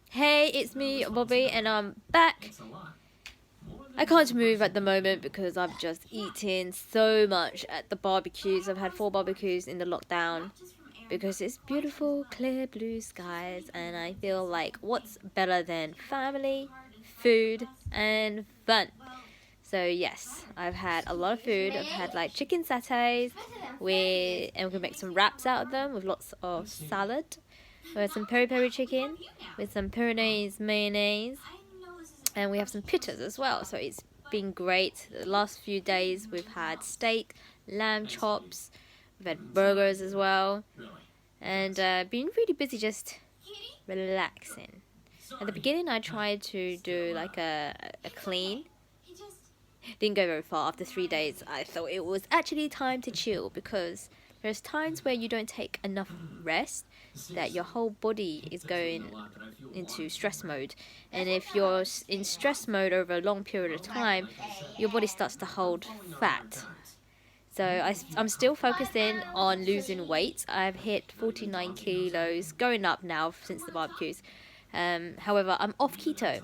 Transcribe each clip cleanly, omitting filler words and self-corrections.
Hey, it's me, Bobby, and I'm back. I can't move at the moment because I've just eaten so much at the barbecues. I've had 4 barbecues in the lockdown because it's beautiful, clear blue skies, and I feel like what's better than family, food, and fun? So yes, I've had a lot of food. I've had like chicken satays and we're gonna make some wraps out of them with lots of salad. We have some peri peri chicken with some Pyrenees mayonnaise, and we have some pittas as well. So it's been great. The last few days we've had steak, lamb chops, we've had burgers as well, and been really busy just relaxing. At the beginning I tried to do like a clean. Didn't go very far. After 3 days I thought it was actually time to chill, because there's times where you don't take enough rest that your whole body is going into stress mode, and if you're in stress mode over a long period of time, your body starts to hold fat. So I'm still focusing on losing weight. I've hit 49 kilos, going up now since the barbecues. However, I'm off keto.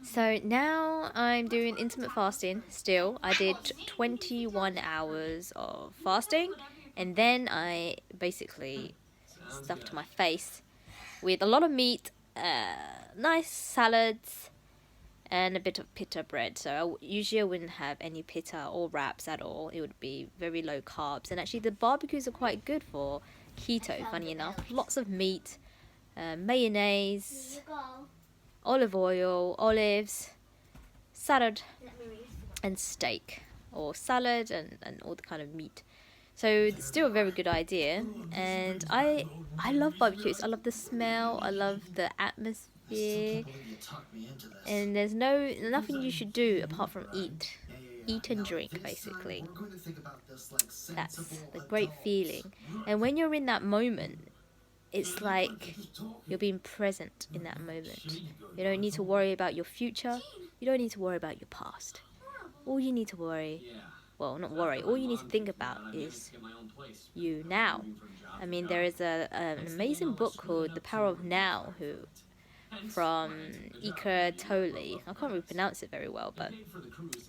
So now I'm doing intermittent fasting still. I did 21 hours of fasting, and then I basically stuffed my face with a lot of meat, nice salads, and a bit of pita bread. So usually I wouldn't have any pita or wraps at all. It would be very low carbs. And actually the barbecues are quite good for keto, funny enough. Lots of meat, mayonnaise, olive oil, olives, salad, and steak. Or salad and all the kind of meat. So it's still a very good idea, and I love barbecues. I love the smell, I love the atmosphere, and there's nothing you should do apart from eat and drink, basically. That's the great feeling. And when you're in that moment, it's like you're being present in that moment. You don't need to worry about your future, you don't need to worry about your past. All you need to worry, well, not worry, all you need to think about is you now. I mean, there is an amazing book called The Power of Now, from Eckhart Tolle. I can't really pronounce it very well, but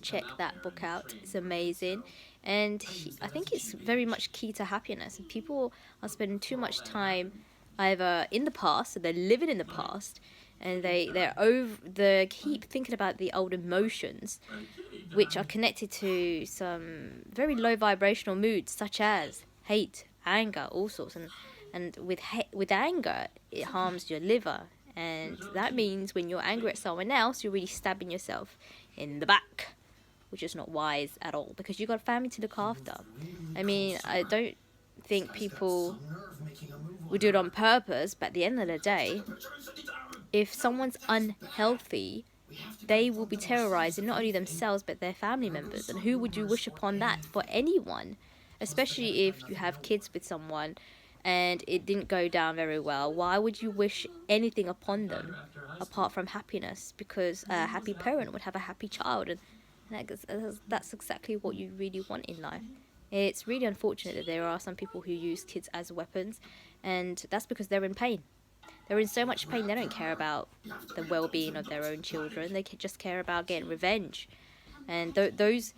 check that book out. It's amazing. And I think it's very much key to happiness. And people are spending too much time either in the past, so they're living in the past, and they keep thinking about the old emotions, which are connected to some very low vibrational moods, such as hate, anger, all sorts. And with anger, it harms your liver, and that means when you're angry at someone else, you're really stabbing yourself in the back, which is not wise at all, because you got a family to look after. I mean, I don't think people would do it on purpose, but at the end of the day, if someone's unhealthy, they will be terrorizing not only themselves but their family members. And who would you wish upon that for anyone? Especially if you have kids with someone and it didn't go down very well. Why would you wish anything upon them apart from happiness? Because a happy parent would have a happy child, and that's exactly what you really want in life. It's really unfortunate that there are some people who use kids as weapons, and that's because they're in pain. They're in so much pain, they don't care about the well-being of their own children. They just care about getting revenge. And those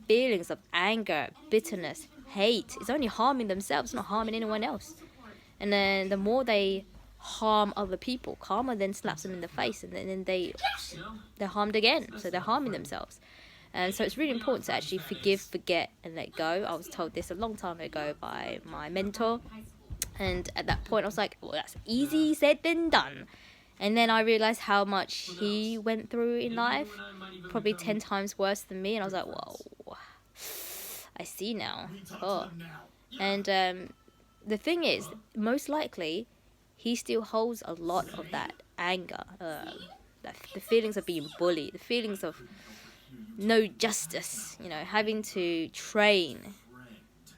feelings of anger, bitterness, hate is only harming themselves, not harming anyone else. And then the more they harm other people, karma then slaps them in the face, and then they're harmed again. So they're harming themselves. And so it's really important to actually forgive, forget, and let go. I was told this a long time ago by my mentor. And at that point I was like, well, that's easy said than done. And then I realized how much he went through in life, probably 10 times worse than me. And I was like, whoa, I see now. Oh. And the thing is, most likely he still holds a lot of that anger, the feelings of being bullied, the feelings of no justice, having to train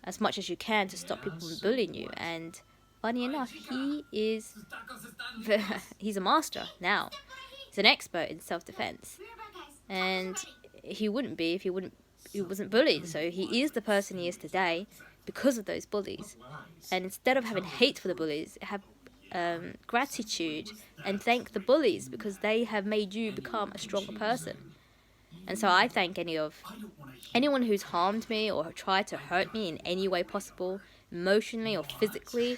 as much as you can to stop people from bullying you. And funny enough, he's a master now. He's an expert in self-defense, and he wouldn't be if he wasn't bullied. So he is the person he is today because of those bullies. And instead of having hate for the bullies, have gratitude and thank the bullies, because they have made you become a stronger person. And so I thank anyone who's harmed me or tried to hurt me in any way possible, emotionally or physically.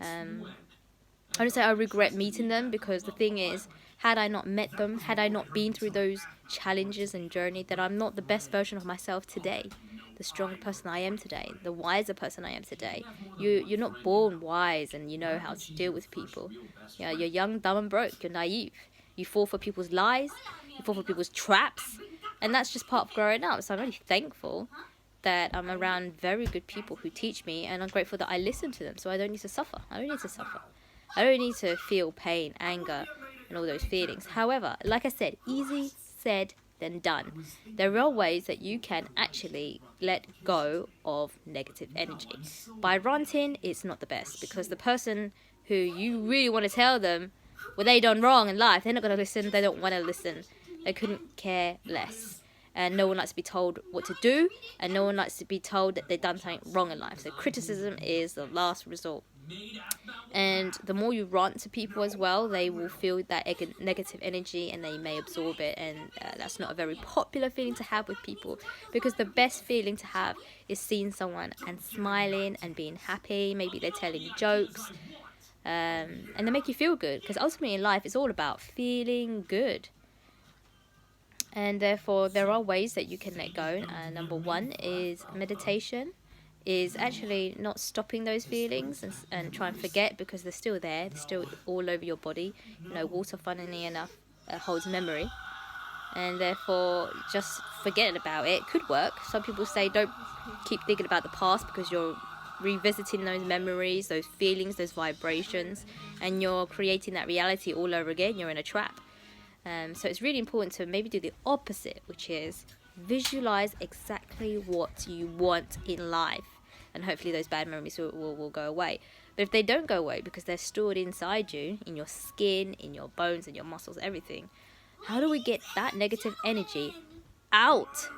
I don't say I regret meeting them, because the thing is, had I not met them, had I not been through those challenges and journey, that I'm not the best version of myself today, the stronger person I am today, the wiser person I am today. You're not born wise and you know how to deal with people. Yeah, you're young, dumb and broke, you're naive. You fall for people's lies, you fall for people's traps, and that's just part of growing up. So I'm really thankful that I'm around very good people who teach me, and I'm grateful that I listen to them so I don't need to suffer. I don't need to feel pain, anger, and all those feelings. However, like I said, easy said than done. There are ways that you can actually let go of negative energy. By ranting, it's not the best, because the person who you really want to tell them what they done wrong in life, they're not going to listen, they don't want to listen, they couldn't care less. And no one likes to be told what to do, and no one likes to be told that they've done something wrong in life. So criticism is the last resort. And the more you rant to people as well, they will feel that negative energy and they may absorb it, and that's not a very popular feeling to have with people, because the best feeling to have is seeing someone and smiling and being happy. Maybe they're telling jokes, and they make you feel good, because ultimately in life it's all about feeling good. And therefore there are ways that you can let go. Number one is meditation, is actually not stopping those feelings and try and forget, because they're still there, they're still all over your body. You know, water, funnily enough, holds memory, and therefore just forgetting about it could work. Some people say don't keep thinking about the past, because you're revisiting those memories, those feelings, those vibrations, and you're creating that reality all over again. You're in a trap. So it's really important to maybe do the opposite, which is visualize exactly what you want in life, and hopefully those bad memories will go away. But if they don't go away because they're stored inside you, in your skin, in your bones, in your muscles, everything, how do we get that negative energy out?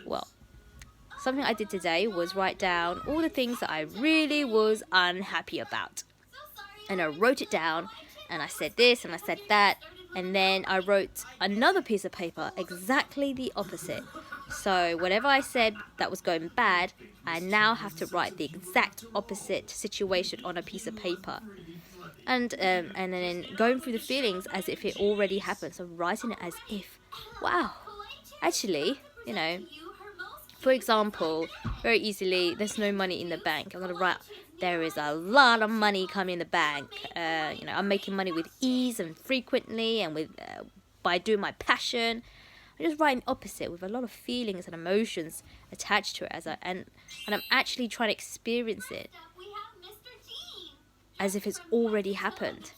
Well, something I did today was write down all the things that I really was unhappy about, and I wrote it down, and I said this and I said that, and then I wrote another piece of paper exactly the opposite. So whatever I said that was going bad, I now have to write the exact opposite situation on a piece of paper. And then going through the feelings as if it already happened. So writing it as if, wow, actually, you know, for example, very easily, there's no money in the bank. I'm going to write, there is a lot of money coming in the bank. You know, I'm making money with ease and frequently, and with by doing my passion. I just write an opposite with a lot of feelings and emotions attached to it, and I'm actually trying to experience it as if it's already happened.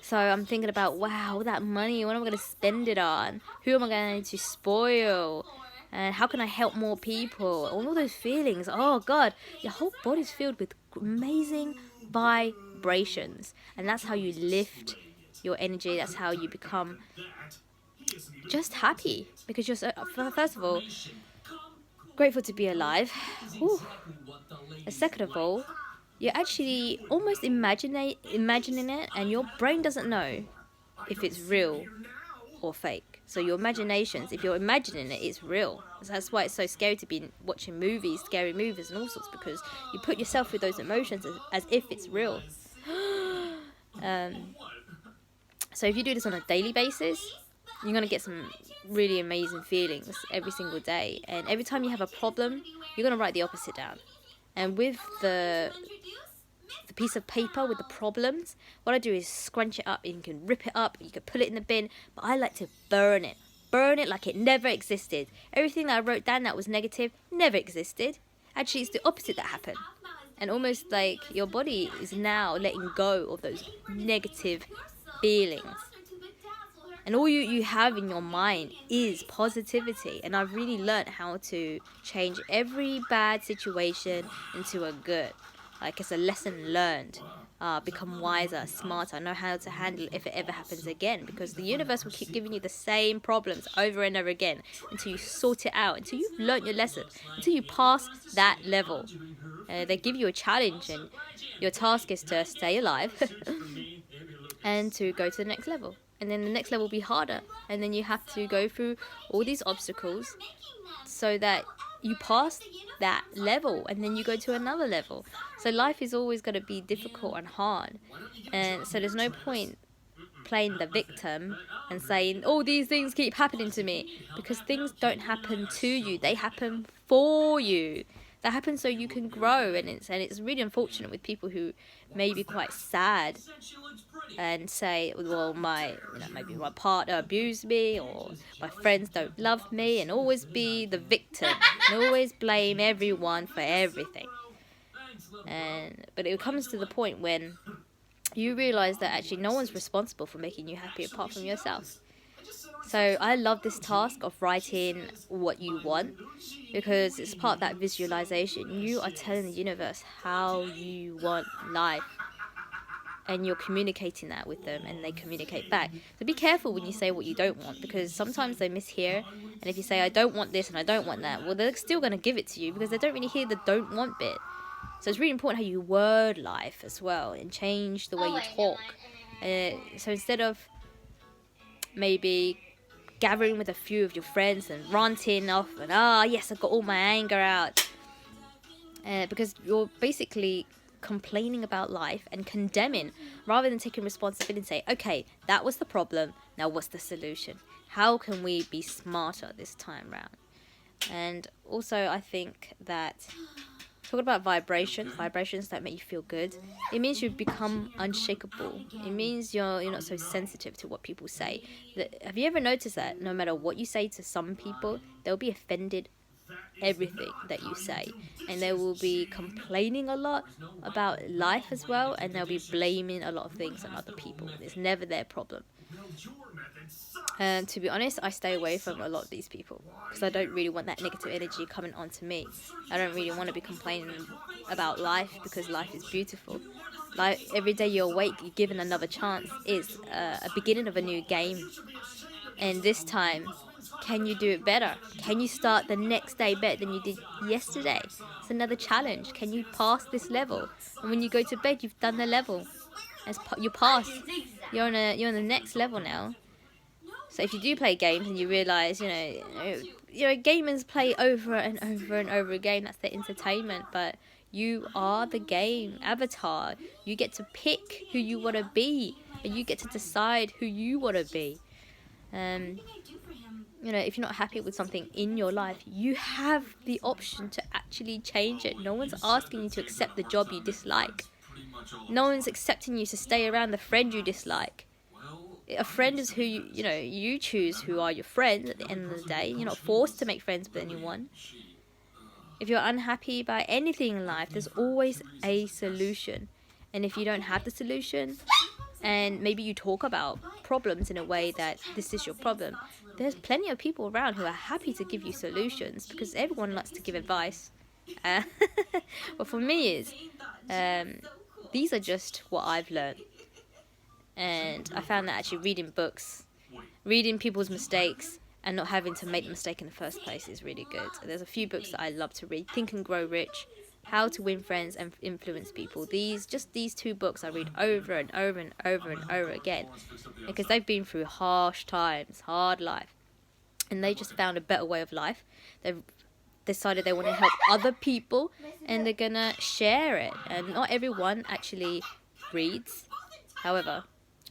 So I'm thinking about, wow, all that money, what am I going to spend it on? Who am I going to spoil? And how can I help more people? All those feelings. Oh God, your whole body's filled with amazing vibrations, and that's how you lift your energy. That's how you become just happy, because you're so, first of all, grateful to be alive. Whew. And second of all, you're actually almost imagining it, and your brain doesn't know if it's real or fake. So your imaginations, if you're imagining it, it's real. So that's why it's so scary to be watching movies, scary movies and all sorts, because you put yourself through those emotions as if it's real. So if you do this on a daily basis, you're going to get some really amazing feelings every single day. And every time you have a problem, you're going to write the opposite down. And with the piece of paper with the problems, what I do is scrunch it up, and you can rip it up, you can put it in the bin, but I like to burn it like it never existed. Everything that I wrote down that was negative never existed. Actually, it's the opposite that happened, and almost like your body is now letting go of those negative feelings, and all you have in your mind is positivity. And I've really learned how to change every bad situation into a good. Like, it's a lesson learned. Become wiser, smarter, know how to handle it if it ever happens again. Because the universe will keep giving you the same problems over and over again until you sort it out, until you've learned your lesson, until you pass that level. They give you a challenge, and Your task is to stay alive and to go to the next level. And then the next level will be harder. And then you have to go through all these obstacles so that you pass that level and then you go to another level. So life is always going to be difficult and hard. And so there's no point playing the victim and saying, oh, these things keep happening to me, because things don't happen to you, they happen for you. That happens so you can grow. And it's really unfortunate with people who may be quite sad and say, well, maybe my partner abused me, or my friends don't love me, and always be the victim and always blame everyone for everything. But it comes to the point when you realize that actually no one's responsible for making you happy apart from yourself. So I love this task of writing what you want, because it's part of that visualization. You are telling the universe how you want life, and you're communicating that with them, and they communicate back. So be careful when you say what you don't want, because sometimes they mishear. And if you say, I don't want this and I don't want that, well, they're still going to give it to you, because they don't really hear the don't want bit. So it's really important how you word life as well, and change the way you talk. So instead of maybe gathering with a few of your friends and ranting off and, yes, I got all my anger out, because you're basically complaining about life and condemning, rather than taking responsibility and say, okay, that was the problem, now what's the solution? How can we be smarter this time round? And also I think that talking about vibrations that make you feel good, it means you've become unshakable. It means you're not so sensitive to what people say. Have you ever noticed that no matter what you say to some people, they'll be offended everything that you say, and they will be complaining a lot about life as well, and they'll be blaming a lot of things on other people. It's never their problem. And to be honest, I stay away from a lot of these people, because I don't really want that negative energy coming onto me. I don't really want to be complaining about life, because life is beautiful. Like, every day you're awake, you're given another chance. It's a beginning of a new game. And this time, can you do it better? Can you start the next day better than you did yesterday? It's another challenge. Can you pass this level? And when you go to bed, you've done the level. You passed. You're on the next level now. So if you do play games and you realise, gamers play over and over and over again, that's their entertainment, but you are the game avatar. You get to pick who you want to be, and you get to decide who you want to be. If you're not happy with something in your life, you have the option to actually change it. No one's asking you to accept the job you dislike. No one's accepting you to stay around the friend you dislike. A friend is who you choose who are your friends at the end of the day. You're not forced to make friends with anyone. If you're unhappy about anything in life, there's always a solution. And if you don't have the solution, and maybe you talk about problems in a way that this is your problem, there's plenty of people around who are happy to give you solutions, because everyone likes to give advice. But for me, these are just what I've learned. And I found that actually reading books, reading people's mistakes, and not having to make the mistake in the first place is really good. There's a few books that I love to read. Think and Grow Rich, How to Win Friends and Influence People. These two books I read over and over and over and over again, because they've been through harsh times, hard life, and they just found a better way of life. They've decided they want to help other people, and they're gonna share it. And not everyone actually reads. However,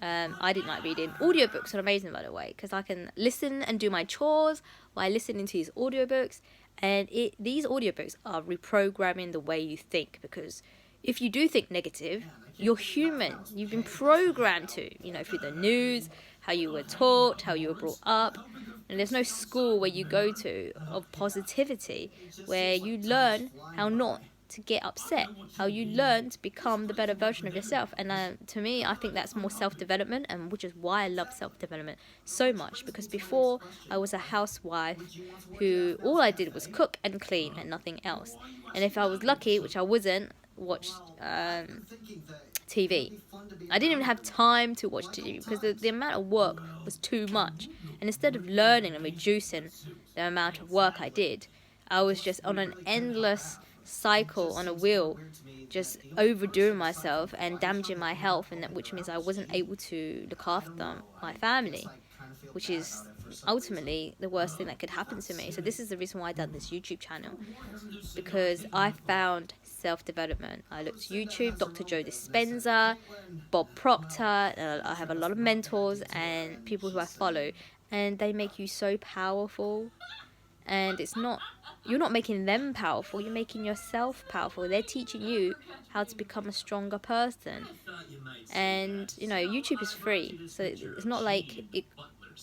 I didn't like reading. Audiobooks are amazing, by the way, because I can listen and do my chores while listening to these audiobooks. And these audiobooks are reprogramming the way you think, because if you do think negative, you're human. You've been programmed to, through the news, how you were taught, how you were brought up. And there's no school where you go to of positivity, where you learn how not to get upset, how you learn to become the better version of yourself. And to me, I think that's more self-development, and which is why I love self-development so much, because before I was a housewife who all I did was cook and clean and nothing else. And if I was lucky, which I wasn't, watch TV. I didn't even have time to watch TV, because the amount of work was too much. And instead of learning and reducing the amount of work I did, I was just on an endless cycle, on a wheel, just overdoing myself and damaging my health, and which means I wasn't able to look after my family, which is ultimately the worst thing that could happen to me. So this is the reason why I done this YouTube channel, because I found self-development. I looked at YouTube, Dr. Joe Dispenza, Bob Proctor. I have a lot of mentors and people who I follow, and they make you so powerful. And you're not making them powerful, you're making yourself powerful. They're teaching you how to become a stronger person. And YouTube is free, so it's not like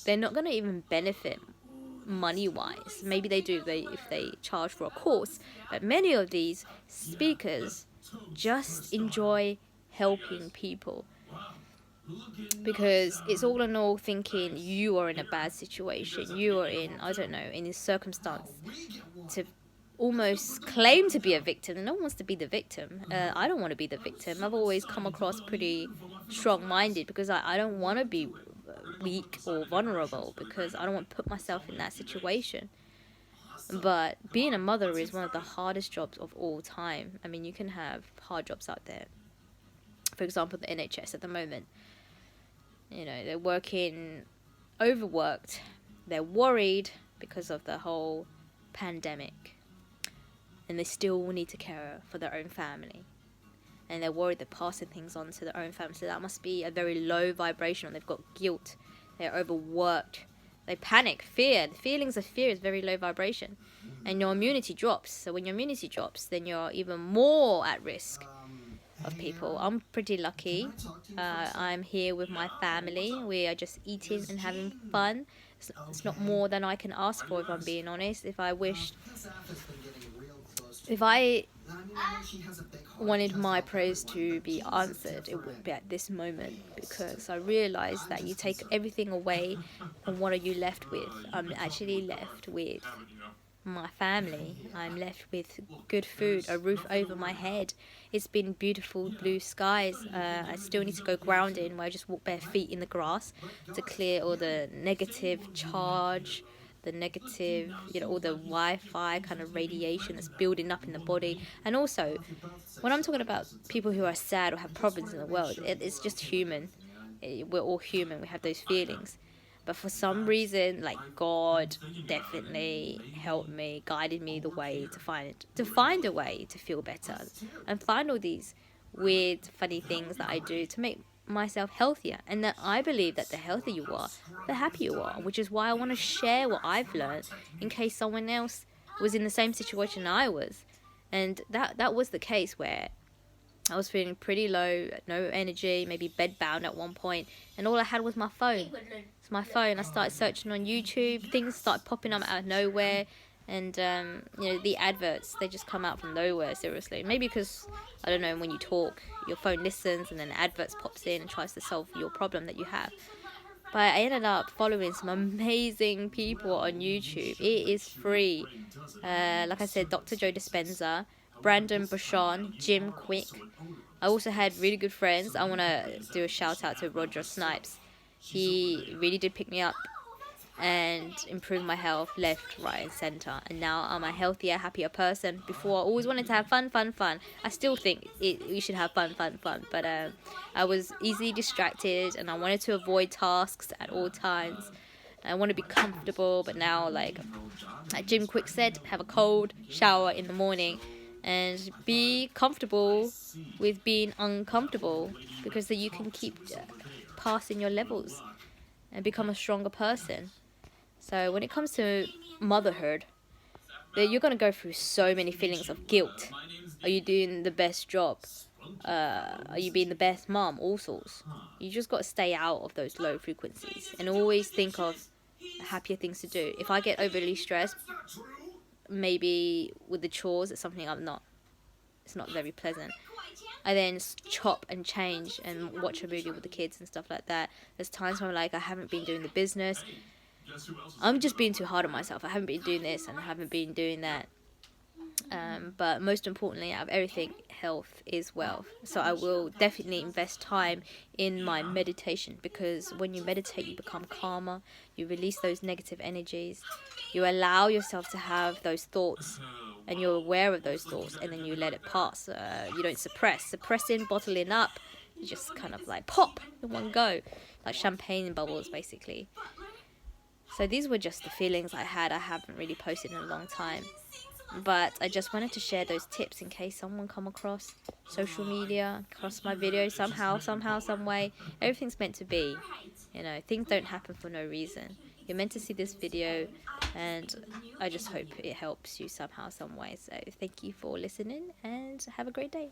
they're not going to even benefit money wise. Maybe they do if they charge for a course, but many of these speakers just enjoy helping people, because it's all in all thinking you are in a bad situation, you are in, I don't know, in this circumstance, to almost claim to be a victim. And no one wants to be the victim. I don't want to be the victim. I've always come across pretty strong-minded, because I don't want to be weak or vulnerable, because I don't want to put myself in that situation. But being a mother is one of the hardest jobs of all time. I mean, you can have hard jobs out there. For example, the NHS at the moment. They're working overworked. They're worried because of the whole pandemic. And they still need to care for their own family. And they're worried they're passing things on to their own family. So that must be a very low vibration. They've got guilt. They're overworked. They panic. Fear. The feelings of fear is very low vibration. And your immunity drops. So when your immunity drops, then you're even more at risk of people. I'm pretty lucky. I'm here with my family. We are just eating and having fun. It's not more than I can ask for, if I'm being honest. If I wanted my prayers to be answered, it would be at this moment, because I realize that you take everything away, and what are you left with? I'm actually left with my family. I'm left with good food, a roof over my head. It's been beautiful blue skies. I still need to go grounding, where I just walk bare feet in the grass to clear all the negative charge, the negative, all the Wi-Fi kind of radiation that's building up in the body. And also, when I'm talking about people who are sad or have problems in the world, it's just human. We're all human. We have those feelings. But for some reason, like, God definitely helped me, guided me the way to find a way to feel better, and find all these weird, funny things that I do to make myself healthier. And that I believe that the healthier you are, the happier you are, which is why I want to share what I've learned in case someone else was in the same situation I was. And that was the case, where I was feeling pretty low, no energy, maybe bedbound at one point, and all I had was my phone. It's my phone. I started searching on YouTube. Things started popping up out of nowhere, and the adverts, they just come out from nowhere. Seriously, maybe because, I don't know, when you talk, your phone listens, and then adverts pops in and tries to solve your problem that you have. But I ended up following some amazing people on YouTube. It is free. Like I said, Dr. Joe Dispenza, Brandon Bushon, Jim Quick. I also had really good friends. I want to do a shout out to Roger Snipes. He really did pick me up and improve my health left, right and centre. And now I'm a healthier, happier person. Before, I always wanted to have fun. I still think we should have fun. But I was easily distracted, and I wanted to avoid tasks at all times. I want to be comfortable, but now, like Jim Quick said, have a cold shower in the morning and be comfortable with being uncomfortable, because then you can keep passing your levels and become a stronger person. So when it comes to motherhood, you're going to go through so many feelings of guilt. Are you doing the best job? Are you being the best mom? All sorts. You just got to stay out of those low frequencies and always think of happier things to do. If I get overly stressed, maybe with the chores, it's something it's not very pleasant. I then chop and change and watch a movie with the kids and stuff like that. There's times where I'm like, I haven't been doing the business. I'm just being too hard on myself. I haven't been doing this and I haven't been doing that. But most importantly, out of everything, health is wealth. So I will definitely invest time in my meditation, because when you meditate, you become calmer. You release those negative energies. You allow yourself to have those thoughts and you're aware of those thoughts, and then you let it pass. You don't suppressing, bottling up. You just kind of like pop in one go, like champagne bubbles basically. So these were just the feelings I had. I haven't really posted in a long time, but I just wanted to share those tips in case someone come across social media, across my video somehow, some way. Everything's meant to be, you know, things don't happen for no reason. You're meant to see this video, and I just hope it helps you somehow, some way. So thank you for listening, and have a great day.